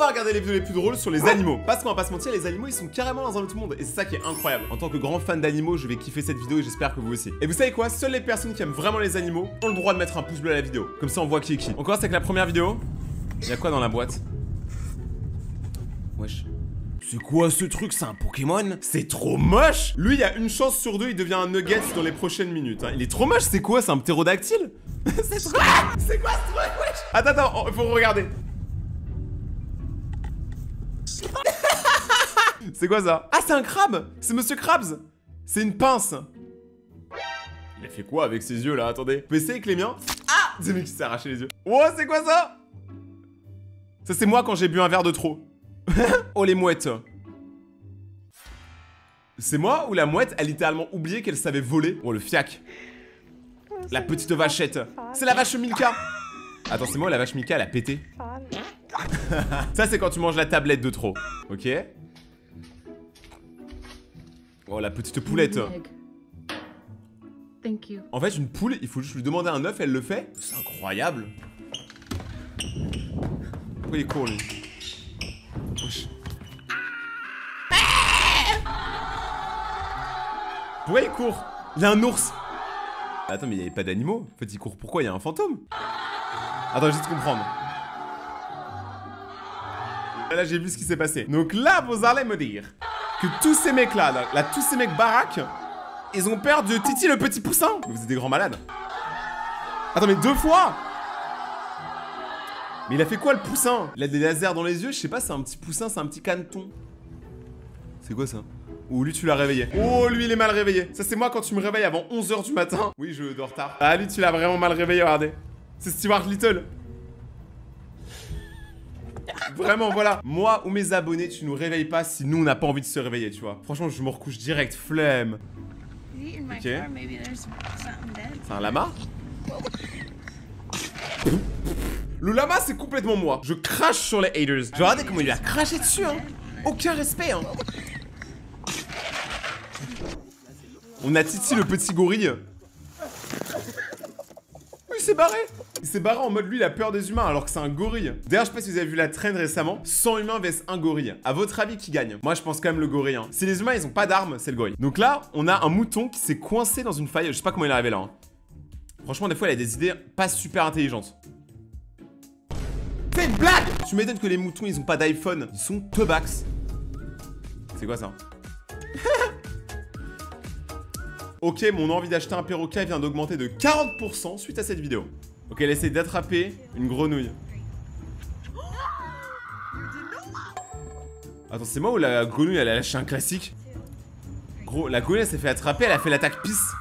va regarder les vidéos les plus drôles sur les animaux. Parce qu'on va pas se mentir, les animaux ils sont carrément dans un autre monde. Et c'est ça qui est incroyable. En tant que grand fan d'animaux, je vais kiffer cette vidéo et j'espère que vous aussi. Et vous savez quoi? Seules les personnes qui aiment vraiment les animaux ont le droit de mettre un pouce bleu à la vidéo. Comme ça on voit qui est qui. On commence avec la première vidéo. Y'a quoi dans la boîte? Wesh. C'est quoi ce truc? C'est un Pokémon? C'est trop moche! Lui, il y a une chance sur deux, il devient un nugget dans les prochaines minutes. Hein. Il est trop moche, c'est quoi? C'est un ptérodactyle? C'est trop... C'est quoi ce truc, wesh? Attends, faut regarder. C'est quoi ça? Ah, c'est un crabe! C'est Monsieur Krabs! C'est une pince! Il a fait quoi avec ses yeux là? Attendez. Vous pouvez essayer avec les miens? Ah! C'est le mec qui s'est arraché les yeux. Oh, c'est quoi ça? Ça, c'est moi quand j'ai bu un verre de trop. Oh les mouettes. C'est moi ou la mouette a littéralement oublié qu'elle savait voler? Oh le fiac. La petite vachette. C'est la vache Milka. Attends, c'est moi la vache Milka elle a pété. Ça c'est quand tu manges la tablette de trop. Ok. Oh la petite poulette. En fait une poule, il faut juste lui demander un œuf, elle le fait. C'est incroyable. Pourquoi il est court lui? Pourquoi il court? Il y a un ours. Attends, mais il n'y avait pas d'animaux. En fait, il court pourquoi? Il y a un fantôme. Attends, j'ai de comprendre. Là, j'ai vu ce qui s'est passé. Donc là, vous allez me dire que tous ces mecs-là, tous ces mecs baraques, ils ont peur de Titi le petit poussin. Vous êtes des grands malades. Attends, mais 2 fois? Mais il a fait quoi le poussin? Il a des lasers dans les yeux, je sais pas, c'est un petit poussin, c'est un petit caneton. C'est quoi ça? Oh, lui tu l'as réveillé. Oh, lui il est mal réveillé. Ça c'est moi quand tu me réveilles avant 11 h du matin. Oui, je dors tard. Ah, lui tu l'as vraiment mal réveillé, regardez. C'est Stuart Little. Vraiment, voilà. Moi ou mes abonnés, tu nous réveilles pas si nous on n'a pas envie de se réveiller, tu vois. Franchement, je me recouche direct, flemme. Ok. C'est un lama? Le lama, c'est complètement moi. Je crache sur les haters. Regardez comment il lui a craché dessus, hein. Aucun respect, hein. On a Titi, le petit gorille. Il s'est barré. Il s'est barré en mode, lui, il a peur des humains, alors que c'est un gorille. D'ailleurs, je sais pas si vous avez vu la trend récemment. 100 humains vs 1 gorille. À votre avis, qui gagne? Moi, je pense quand même le gorille, hein. Si les humains, ils ont pas d'armes, c'est le gorille. Donc là, on a un mouton qui s'est coincé dans une faille. Je sais pas comment il est arrivé là, hein. Franchement, des fois, il a des idées pas super intelligentes. C'est une blague! Tu m'étonnes que les moutons ils ont pas d'iPhone. Ils sont tebax. C'est quoi ça? Ok, mon envie d'acheter un perroquet vient d'augmenter de 40% suite à cette vidéo. Ok, elle essaie d'attraper une grenouille. Attends, c'est moi ou la grenouille elle a lâché un classique? Gros, la grenouille elle s'est fait attraper, elle a fait l'attaque pisse.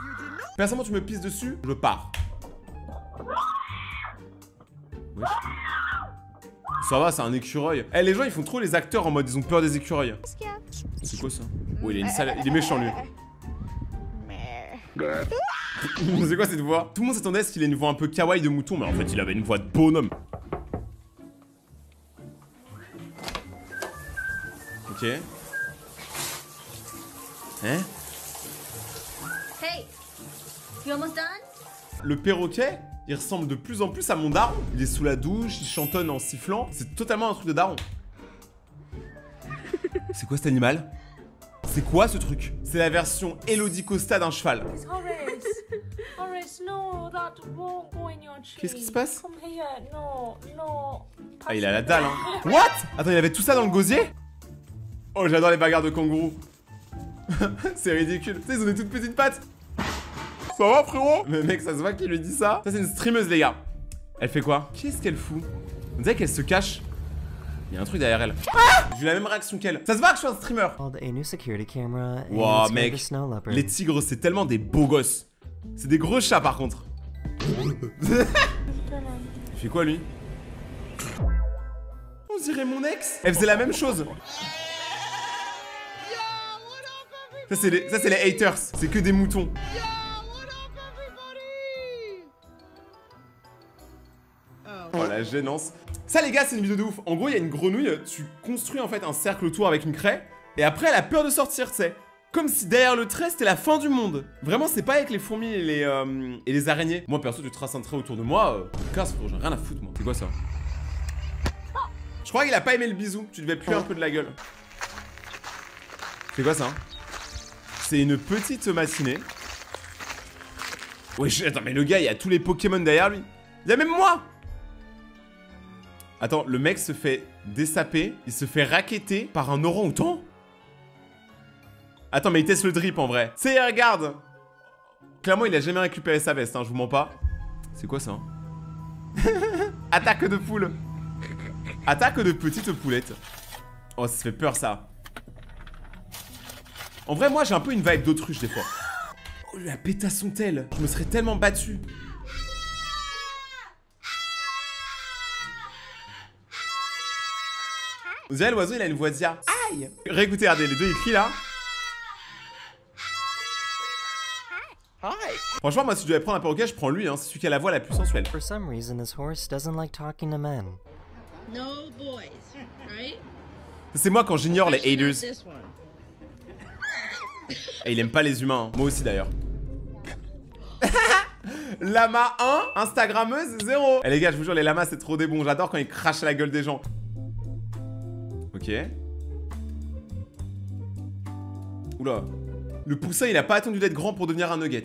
Personnellement tu me pisses dessus, je pars. Wesh. Ça va, c'est un écureuil. Eh, les gens ils font trop les acteurs en mode ils ont peur des écureuils. C'est quoi ça? Oh, il est méchant lui. C'est quoi cette voix? Tout le monde s'attendait à ce qu'il ait une voix un peu kawaii de mouton, mais en fait il avait une voix de bonhomme. Ok. Hein? Hey, you almost done? Le perroquet, il ressemble de plus en plus à mon daron. Il est sous la douche, il chantonne en sifflant. C'est totalement un truc de daron. C'est quoi cet animal? C'est quoi ce truc? C'est la version Elodie Costa d'un cheval. Qu'est-ce qui se passe? Ah, il a la dalle, hein. What? Attends, il avait tout ça dans le gosier? Oh, j'adore les bagarres de kangourous. C'est ridicule. Tu sais, ils ont des toutes petites pattes. Ça va, frérot? Le mec, ça se voit qu'il lui dit ça. Ça, c'est une streameuse, les gars. Elle fait quoi? Qu'est-ce qu'elle fout? On dirait qu'elle se cache. Il y a un truc derrière elle. Ah! J'ai eu la même réaction qu'elle. Ça se voit que je suis un streamer. Wow, mec. Les tigres, c'est tellement des beaux gosses. C'est des gros chats, par contre. Il fait quoi, lui? On dirait mon ex. Elle faisait la même chose. Ça, c'est les haters. C'est que des moutons. Oh, la gênance. Ça les gars c'est une vidéo de ouf. En gros il y a une grenouille, tu construis en fait un cercle autour avec une craie. Et après elle a peur de sortir, tu sais. Comme si derrière le trait c'était la fin du monde. Vraiment c'est pas avec les fourmis et les araignées. Moi perso tu traces un trait autour de moi, casse frérot, j'ai rien à foutre moi. C'est quoi ça? Je crois qu'il a pas aimé le bisou. Tu devais puer un peu de la gueule. C'est quoi ça hein? C'est une petite matinée. Wesh, attends, mais le gars, il y a tous les Pokémon derrière lui. Il y a même moi. Attends, le mec se fait dessaper. Il se fait racketter par un orang-outan. Attends, mais il teste le drip en vrai. C'est, regarde. Clairement, il a jamais récupéré sa veste, hein, je vous mens pas. C'est quoi ça hein? Attaque de poule. Attaque de petite poulette. Oh, ça fait peur ça. En vrai, moi j'ai un peu une vibe d'autruche des fois. Oh, la pétasson telle. Je me serais tellement battu. Vous savez, l'oiseau il a une voix d'IA. Aïe. Réécoutez, regardez, les deux ils crient là. Franchement, moi si je devais prendre un perroquet, je prends lui, hein. C'est celui qui a la voix la plus sensuelle. For some reason, this horse doesn't like talking to men. No boys, right? C'est moi quand j'ignore les haters. Et il aime pas les humains, hein. Moi aussi d'ailleurs. Lama 1, Instagrammeuse 0. Eh les gars, je vous jure, les lamas c'est trop des bons. J'adore quand ils crachent à la gueule des gens. Ok. Oula. Le poussin il a pas attendu d'être grand pour devenir un nugget.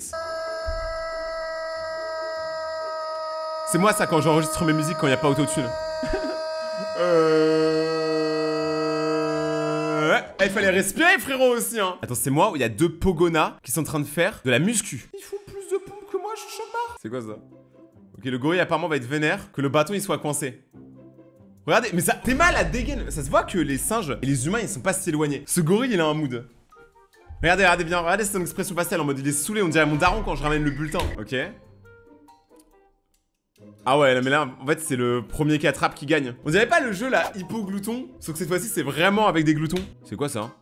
C'est moi ça quand j'enregistre mes musiques quand il n'y a pas autotune. Il fallait respirer frérot aussi hein. Attends, c'est moi où il y a deux pogonas qui sont en train de faire de la muscu. Ils font plus de pompes que moi, je suis chambard. C'est quoi ça? Ok, le gorille apparemment va être vénère que le bâton il soit coincé. Regardez, mais ça, t'es mal à dégaine. Ça se voit que les singes et les humains ils sont pas si éloignés. Ce gorille il a un mood. Regardez, regardez bien, regardez son expression faciale en mode il est saoulé, on dirait mon daron quand je ramène le bulletin. Ok. Ah ouais, mais là, en fait, c'est le premier qui attrape qui gagne. On dirait pas le jeu, là, Hippo-Glouton, sauf que cette fois-ci, c'est vraiment avec des gloutons. C'est quoi, ça?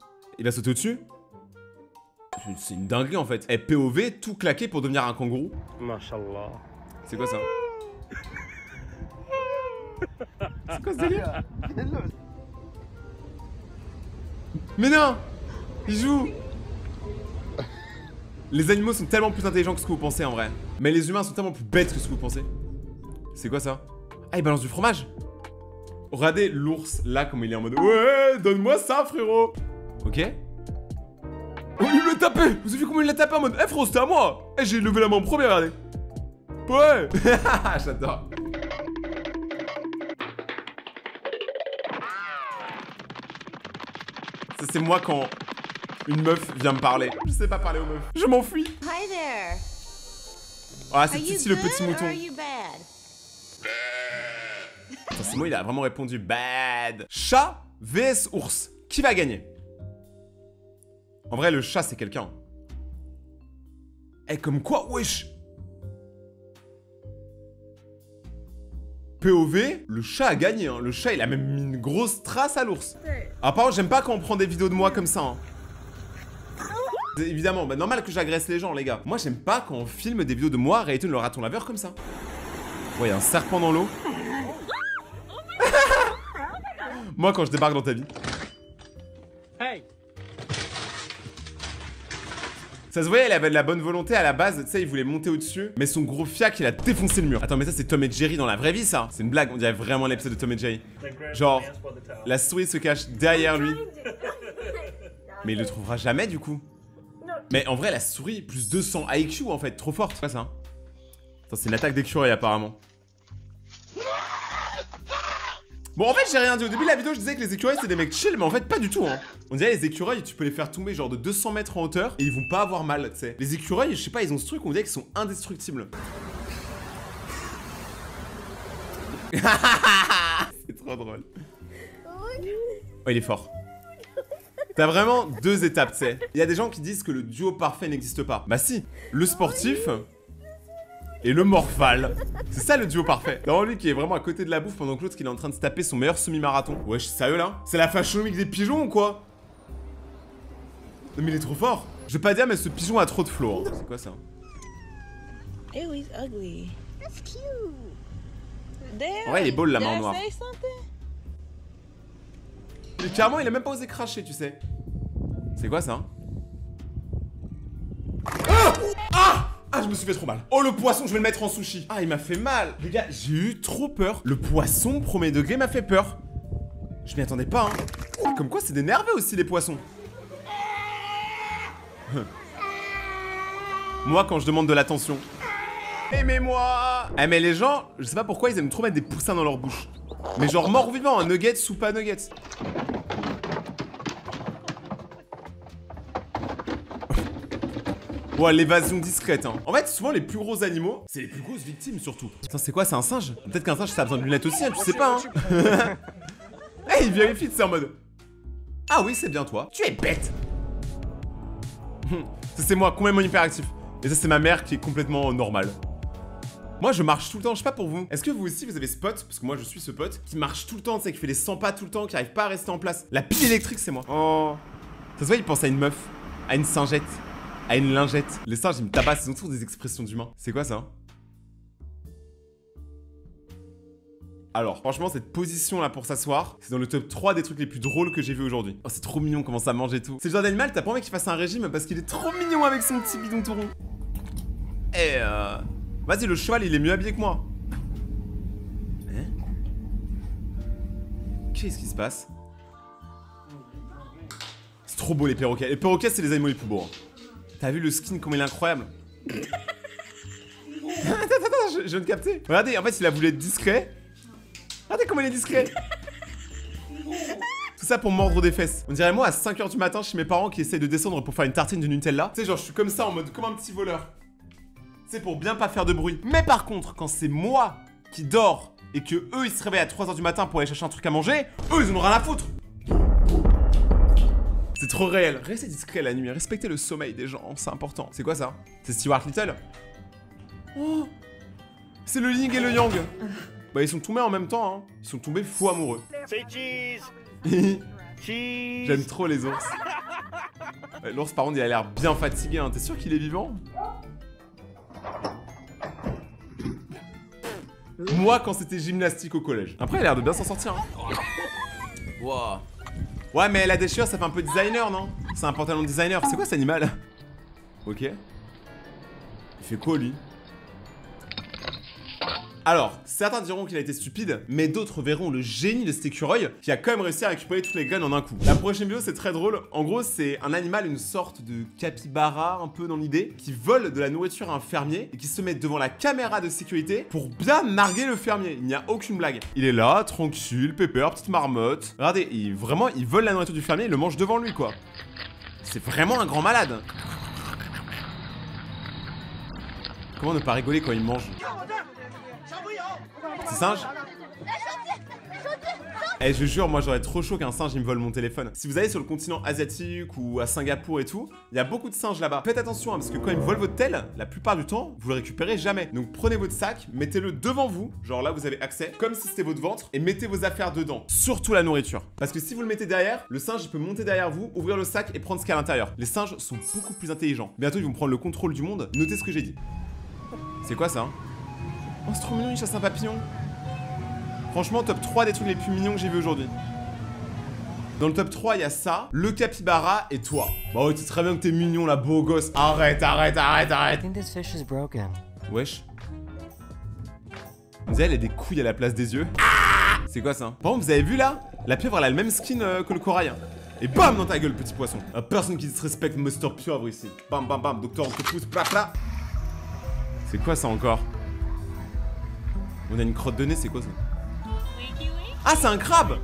Il va sauter au-dessus? C'est une dinguerie, en fait. Et POV, tout claqué pour devenir un kangourou. Mashallah. C'est quoi, ça? C'est quoi, ce délire? Mais non! Il joue! Les animaux sont tellement plus intelligents que ce que vous pensez, en vrai. Mais les humains sont tellement plus bêtes que ce que vous pensez. C'est quoi ça? Ah, il balance du fromage. Regardez l'ours là, comme il est en mode ouais, donne-moi ça, frérot. Ok. Oh, il l'a tapé. Vous avez vu comment il l'a tapé en mode eh, frérot, c'était à moi. Eh, j'ai levé la main en premier, regardez. Ouais. J'adore. Ça, c'est moi quand une meuf vient me parler. Je sais pas parler aux meufs. Je m'enfuis. Hi there. Ah, c'est ici le petit mouton. Are you bad? Attends, c'est moi, il a vraiment répondu bad. Chat vs ours. Qui va gagner? En vrai, le chat, c'est quelqu'un. Eh, comme quoi, wesh. POV, le chat a gagné, hein. Le chat, il a même mis une grosse trace à l'ours. Apparemment, j'aime pas quand on prend des vidéos de moi comme ça, hein. Évidemment, bah, normal que j'agresse les gens, les gars. Moi, j'aime pas quand on filme des vidéos de moi, Rayton le raton laveur comme ça. Ouais, y a un serpent dans l'eau. Moi, quand je débarque dans ta vie. Hey. Ça se voyait, il avait de la bonne volonté à la base, tu sais, il voulait monter au-dessus, mais son gros fiac, il a défoncé le mur. Attends, mais ça, c'est Tom et Jerry dans la vraie vie, ça. C'est une blague, on dirait vraiment l'épisode de Tom et Jerry. Genre, la souris se cache derrière lui. Mais il le trouvera jamais, du coup. Mais en vrai, la souris, plus 200 IQ, en fait, trop forte. C'est quoi, ça? Attends, c'est une attaque d'écureuil, apparemment. Bon, en fait, j'ai rien dit. Au début de la vidéo, je disais que les écureuils, c'est des mecs chill, mais en fait, pas du tout, hein. On dirait les écureuils, tu peux les faire tomber genre de 200 mètres en hauteur et ils vont pas avoir mal, tu sais. Les écureuils, je sais pas, ils ont ce truc, on dirait qu'ils sont indestructibles. C'est trop drôle. Oh, il est fort. T'as vraiment deux étapes, tu sais. Il y a des gens qui disent que le duo parfait n'existe pas. Bah si, le sportif et le morphal. C'est ça le duo parfait. Non, lui qui est vraiment à côté de la bouffe pendant que l'autre qui est en train de se taper son meilleur semi-marathon. Wesh, sérieux là? C'est la Fashion Week des pigeons ou quoi? Non mais il est trop fort. Je vais pas dire mais ce pigeon a trop de flow. Hein. C'est quoi ça? Ew, he's ugly. That's cute. Damn. Ouais, il est beau le lama en Did I noir. say something? Et carrément, il a même pas osé cracher, tu sais. C'est quoi ça? Ah! Ah! Ah, je me suis fait trop mal. Oh, le poisson, je vais le mettre en sushi. Ah, il m'a fait mal. Les gars, j'ai eu trop peur. Le poisson, premier degré, m'a fait peur. Je m'y attendais pas, hein. Oh, comme quoi, c'est des nerveux aussi, les poissons. Moi, quand je demande de l'attention. Aimez-moi. Eh, mais les gens, je sais pas pourquoi, ils aiment trop mettre des poussins dans leur bouche. Mais genre mort-vivant, un nuggets ou pas nuggets. Ouais, l'évasion discrète, hein. En fait, souvent, les plus gros animaux, c'est les plus grosses victimes, surtout. Putain, c'est quoi, c'est un singe? Peut-être qu'un singe, ça a besoin de lunettes aussi, hein, tu sais pas, hein. Hey, il vérifie, c'est en mode... Ah oui, c'est bien toi. Tu es bête. Ça, c'est moi, complètement hyperactif. Et ça, c'est ma mère qui est complètement normale. Moi, je marche tout le temps, je sais pas pour vous. Est-ce que vous aussi, vous avez ce pote, parce que moi, je suis ce pote, qui marche tout le temps, tu sais, qui fait les 100 pas tout le temps, qui arrive pas à rester en place. La pile électrique, c'est moi. Oh. Ça se voit, il pense à une meuf, à une singette, à une lingette. Les singes, ils me tabassent, ils ont toujours des expressions d'humains. C'est quoi ça? Alors, franchement, cette position-là pour s'asseoir, c'est dans le top 3 des trucs les plus drôles que j'ai vu aujourd'hui. Oh, c'est trop mignon comment ça mange et tout. C'est le genre d'animal, t'as pas envie qu'il fasse un régime parce qu'il est trop mignon avec son petit bidon tout rond. Et vas-y, le cheval, il est mieux habillé que moi. Hein? Qu'est-ce qui se passe? C'est trop beau les perroquets. Les perroquets, c'est les animaux les plus beaux. Hein. T'as vu le skin, comme il est incroyable? Attends, je viens de capter. Regardez, en fait, il a voulu être discret. Regardez comment il est discret. Tout ça pour mordre des fesses. On dirait moi à 5h du matin chez mes parents qui essayent de descendre pour faire une tartine de Nutella. Tu sais, genre je suis comme ça en mode comme un petit voleur. C'est pour bien pas faire de bruit. Mais par contre, quand c'est moi qui dors et que eux ils se réveillent à 3h du matin pour aller chercher un truc à manger, eux ils en ont rien à foutre. C'est trop réel. Restez discret la nuit, respectez le sommeil des gens, c'est important. C'est quoi ça? C'est Stuart Little? Oh, c'est le yin et le yang. Bah ils sont tombés en même temps, hein. Ils sont tombés fous amoureux. Say cheese. Cheese. J'aime trop les ours. L'ours par contre il a l'air bien fatigué, hein. T'es sûr qu'il est vivant? Moi quand c'était gymnastique au collège. Après il a l'air de bien s'en sortir, hein. Wow. Ouais mais la déchirure ça fait un peu designer, non? C'est un pantalon de designer. C'est quoi cet animal? Ok. Il fait quoi lui? Alors, certains diront qu'il a été stupide, mais d'autres verront le génie de cet écureuil qui a quand même réussi à récupérer toutes les graines en un coup. La prochaine vidéo, c'est très drôle. En gros, c'est un animal, une sorte de capybara, un peu dans l'idée, qui vole de la nourriture à un fermier et qui se met devant la caméra de sécurité pour bien narguer le fermier. Il n'y a aucune blague. Il est là, tranquille, pépère, petite marmotte. Regardez, il vole la nourriture du fermier et le mange devant lui, quoi. C'est vraiment un grand malade. Comment ne pas rigoler quand il mange? C'est singe? Eh je jure, moi j'aurais trop chaud qu'un singe il me vole mon téléphone. Si vous allez sur le continent asiatique ou à Singapour et tout, il y a beaucoup de singes là-bas. Faites attention hein, parce que quand ils me volent votre tel, la plupart du temps, vous le récupérez jamais. Donc prenez votre sac, mettez-le devant vous, genre là vous avez accès, comme si c'était votre ventre, et mettez vos affaires dedans. Surtout la nourriture. Parce que si vous le mettez derrière, le singe il peut monter derrière vous, ouvrir le sac et prendre ce qu'il y a à l'intérieur. Les singes sont beaucoup plus intelligents. Bientôt ils vont prendre le contrôle du monde. Notez ce que j'ai dit. C'est quoi ça hein? Oh c'est trop mignon, il chasse un papillon. Franchement, top 3 des trucs les plus mignons que j'ai vu aujourd'hui. Dans le top 3, il y a ça, le capybara et toi. Bah ouais, tu sais très bien que t'es mignon, là, beau gosse. Arrête. I think this fish is broken. Wesh. Vous savez, elle a des couilles à la place des yeux. Ah c'est quoi ça? Par contre, vous avez vu là? La pieuvre, elle a le même skin que le corail. Et bam dans ta gueule, petit poisson. Personne qui disrespecte Mr. Pieuvre ici. Bam, bam, bam, docteur Octopus, pla, pla. C'est quoi ça encore? On a une crotte de nez, c'est quoi ça? Ah, c'est un crabe!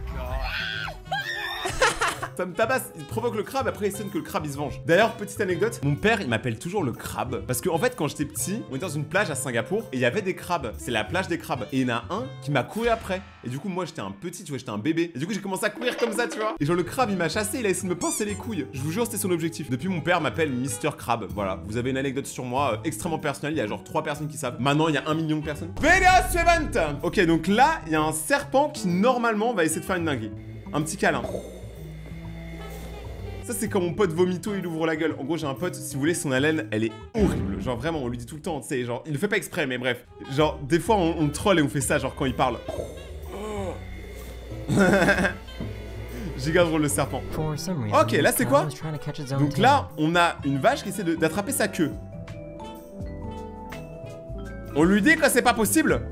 Ça me tabasse, il provoque le crabe, après il sonne que le crabe il se venge. D'ailleurs, petite anecdote, mon père il m'appelle toujours le crabe. Parce que en fait, quand j'étais petit, on était dans une plage à Singapour et il y avait des crabes. C'est la plage des crabes. Et il y en a un qui m'a couru après. Et du coup, moi j'étais un petit, tu vois, j'étais un bébé. Et du coup, j'ai commencé à courir comme ça, tu vois. Et genre, le crabe il m'a chassé, il a essayé de me pincer les couilles. Je vous jure, c'était son objectif. Depuis, mon père m'appelle Mr. Crab. Voilà, vous avez une anecdote sur moi extrêmement personnelle. Il y a genre 3 personnes qui savent. Maintenant, il y a 1 million de personnes. Vidéo suivante! Ok, donc là, il y a un serpent qui normalement va essayer de faire une dinguerie. Un petit câlin. Ça c'est quand mon pote vomito il ouvre la gueule. En gros j'ai un pote, si vous voulez son haleine elle est horrible. Genre vraiment on lui dit tout le temps, tu sais, genre il le fait pas exprès mais bref. Genre des fois on le troll et on fait ça genre quand il parle. Giga drôle le serpent. Ok là c'est quoi? Donc là on a une vache qui essaie d'attraper sa queue. On lui dit que c'est pas possible.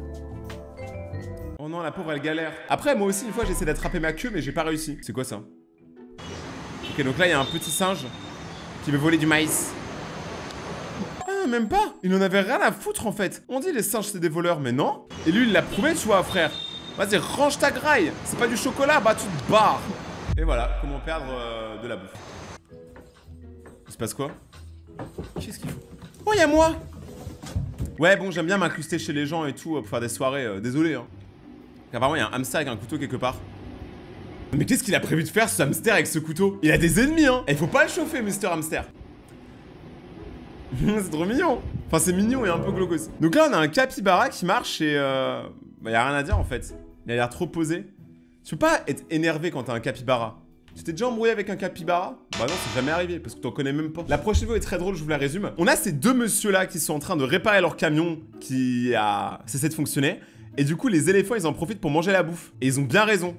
Oh non la pauvre, elle galère. Après, moi aussi, une fois, j'ai essayé d'attraper ma queue, mais j'ai pas réussi. C'est quoi ça? Ok, donc là, il y a un petit singe qui veut voler du maïs. Ah, même pas. Il en avait rien à foutre, en fait. On dit les singes, c'est des voleurs, mais non. Et lui, il l'a prouvé, tu vois, frère. Vas-y, range ta graille. C'est pas du chocolat, bah tu te barres. Et voilà, comment perdre de la bouffe. Il se passe quoi? Qu'est-ce qu'il faut? Oh, y'a moi. Ouais, bon, j'aime bien m'incruster chez les gens et tout pour faire des soirées. Désolé, hein. Apparemment, il y a un hamster avec un couteau quelque part. Mais qu'est-ce qu'il a prévu de faire, ce hamster, avec ce couteau? Il a des ennemis, hein. Et il faut pas le chauffer, Mr. Hamster. C'est trop mignon. Enfin, c'est mignon et un peu glauque aussi. Donc là, on a un capybara qui marche et bah, y a rien à dire, en fait. Il a l'air trop posé. Tu peux pas être énervé quand t'as un capybara. Tu t'es déjà embrouillé avec un capybara? Bah non, c'est jamais arrivé, parce que t'en connais même pas. La prochaine vidéo est très drôle, je vous la résume. On a ces deux messieurs-là qui sont en train de réparer leur camion qui a cessé de fonctionner. Et du coup, les éléphants, ils en profitent pour manger la bouffe. Et ils ont bien raison.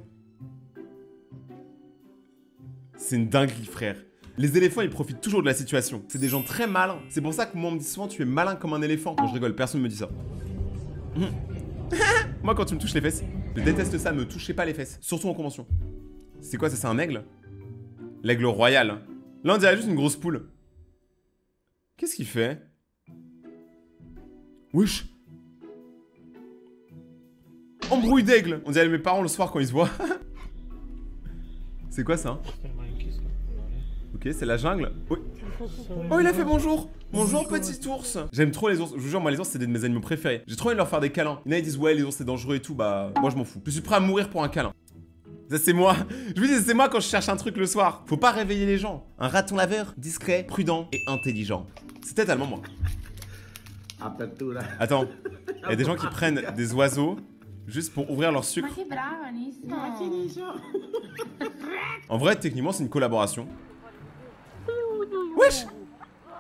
C'est une dinguerie, frère. Les éléphants, ils profitent toujours de la situation. C'est des gens très malins. C'est pour ça que moi, on me dit souvent, tu es malin comme un éléphant. Non, je rigole, personne me dit ça. Moi, quand tu me touches les fesses, je déteste ça, me touchez pas les fesses. Surtout en convention. C'est quoi ça? C'est un aigle? L'aigle royal. Là, on dirait juste une grosse poule. Qu'est-ce qu'il fait? Wesh. Embrouille d'aigle. On dirait mes parents le soir quand ils se voient. C'est quoi ça? Ok, c'est la jungle. Oui. Oh, il a fait bonjour. Bonjour, petit ours. J'aime trop les ours. Je vous jure, moi, les ours, c'est des de mes animaux préférés. J'ai trop envie de leur faire des câlins. Il y en a, ils disent, ouais, les ours, c'est dangereux et tout. Bah, moi, je m'en fous. Je suis prêt à mourir pour un câlin. Ça, c'est moi. Je vous dis, c'est moi quand je cherche un truc le soir. Faut pas réveiller les gens. Un raton laveur, discret, prudent et intelligent. C'est totalement moi. Attends. Il y a des gens qui prennent des oiseaux juste pour ouvrir leur sucre. En vrai, techniquement, c'est une collaboration. Wesh!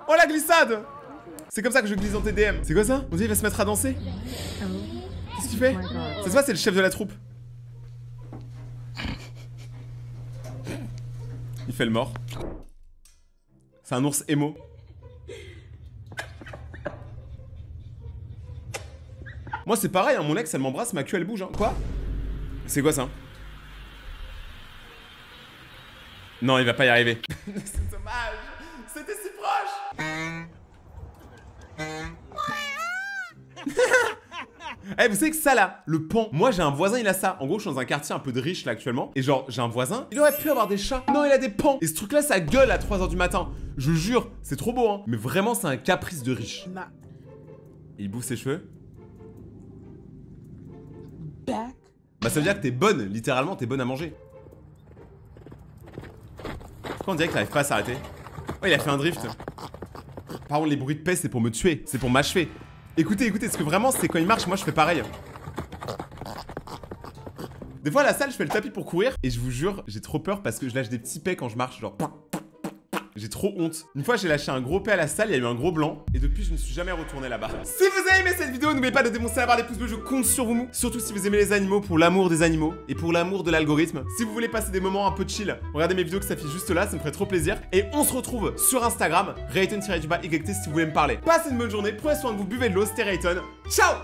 Oh, la glissade! C'est comme ça que je glisse en TDM. C'est quoi ça? On dit qu'il va se mettre à danser. Qu'est-ce qu'il fait? Ça se voit, c'est le chef de la troupe. Il fait le mort. C'est un ours émo. Moi, c'est pareil, hein, mon ex, elle m'embrasse, ma queue, elle bouge. Hein. Quoi? C'est quoi ça? Non, il va pas y arriver. C'est dommage. C'était si proche. Eh, vous savez que ça là, le pan, moi j'ai un voisin, il a ça. En gros, je suis dans un quartier un peu de riche là actuellement. Et genre, j'ai un voisin, il aurait pu avoir des chats. Non, il a des pans. Et ce truc là, ça gueule à 3 h du matin. Je jure, c'est trop beau, hein. Mais vraiment, c'est un caprice de riche. Il bouffe ses cheveux. Bah, ça veut dire que t'es bonne, littéralement, t'es bonne à manger. Pourquoi on dirait que t'arrives pas à s'arrêter? Oh, il a fait un drift. Par contre, les bruits de paix, c'est pour me tuer, c'est pour m'achever. Écoutez, écoutez, parce que vraiment, c'est quand il marche, moi je fais pareil. Des fois à la salle, je fais le tapis pour courir. Et je vous jure, j'ai trop peur parce que je lâche des petits paix quand je marche, genre... J'ai trop honte. Une fois, j'ai lâché un gros paix à la salle, il y a eu un gros blanc. Et depuis, je ne suis jamais retourné là-bas. Si vous avez aimé cette vidéo, n'oubliez pas de démoncer la barre des pouces bleus, je compte sur vous. Surtout si vous aimez les animaux, pour l'amour des animaux. Et pour l'amour de l'algorithme. Si vous voulez passer des moments un peu chill, regardez mes vidéos qui s'affichent juste là, ça me ferait trop plaisir. Et on se retrouve sur Instagram, Rayton-YT si vous voulez me parler. Passez une bonne journée, prenez soin de vous, buvez de l'eau, c'était Rayton. Ciao!